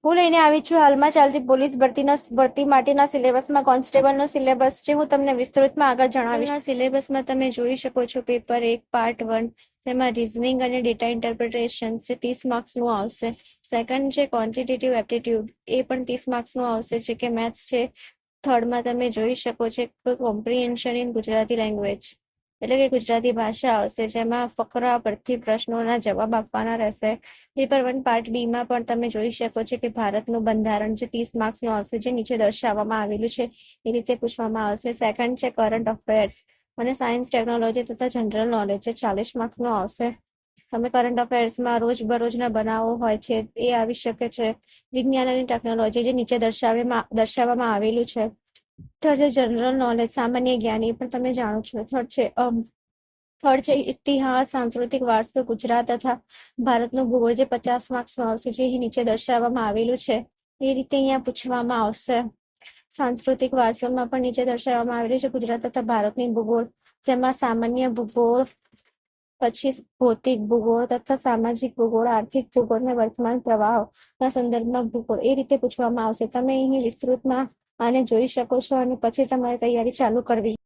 હું લઈને આવી છું હાલમાં ચાલતી પોલીસ ભરતી માટેના સિલેબસમાં કોન્સ્ટેબલનો સિલેબસ છે. હું તમને વિસ્તૃતમાં આગળ જણાવીશ. સિલેબસમાં તમે જોઈ શકો છો પેપર 1 પાર્ટ 1, તેમાં રિઝનિંગ અને ડેટા ઇન્ટરપ્રિટેશન છે, 30 માર્ક્સનું આવશે. સેકન્ડ છે ક્વોન્ટિટેટિવ એપ્ટિટ્યુડ, એ પણ 30 માર્ક્સનું આવશે છે કે મેથ્સ છે. થર્ડમાં તમે જોઈ શકો છો કોમ્પ્રિહેન્શન ઇન ગુજરાતી લેંગ્વેજ, એટલે કે ગુજરાતી ભાષા આવશે, જેમાં ફકરા પરથી પ્રશ્નોના જવાબ આપવાના રહેશે. પેપર 1 પાર્ટ બી માં પણ તમે જોઈ શકો છો કે ભારતનું બંધારણ જે 30 માર્ક્સનું આવશે, જે નીચે દર્શાવવામાં આવેલું છે એ રીતે પૂછવામાં આવશે. સેકન્ડ છે કરંટ અફેર્સ અને સાયન્સ ટેકનોલોજી તથા જનરલ નોલેજ, જે 40 માર્ક્સનું આવશે. તમે કરંટ અફેર્સમાં રોજબરોજના બનાવો હોય છે એ આવી શકે છે. વિજ્ઞાન અને ટેકનોલોજી, જે નીચે દર્શાવવામાં આવેલું છે. થર્ડ છે જનરલ નોલેજ, સામાન્ય જ્ઞાન, એ પણ તમે જાણો છો. થર્ડ છે ઇતિહાસ, સાંસ્કૃતિક વારસો, ગુજરાત તથા ભારતનું ભૂગોળ, જે 50 માર્ક્સનું આવશે, જે નીચે દર્શાવવામાં આવેલું છે એ રીતે અહીંયા પૂછવામાં આવશે. સાંસ્કૃતિક વારસામાં પણ નીચે દર્શાવવામાં આવેલું છે ગુજરાત તથા ભારતની ભૂગોળ, જેમાં સામાન્ય ભૂગોળ, પછી ભૌતિક ભૂગોળ તથા સામાજિક ભૂગોળ, આર્થિક ભૂગોળ અને વર્તમાન પ્રવાહોના સંદર્ભમાં ભૂગોળ, એ રીતે પૂછવામાં આવશે. તમે અહીં વિસ્તૃતમાં આને જોઈ શકો છો અને પછી તમારે તૈયારી ચાલુ કરવી.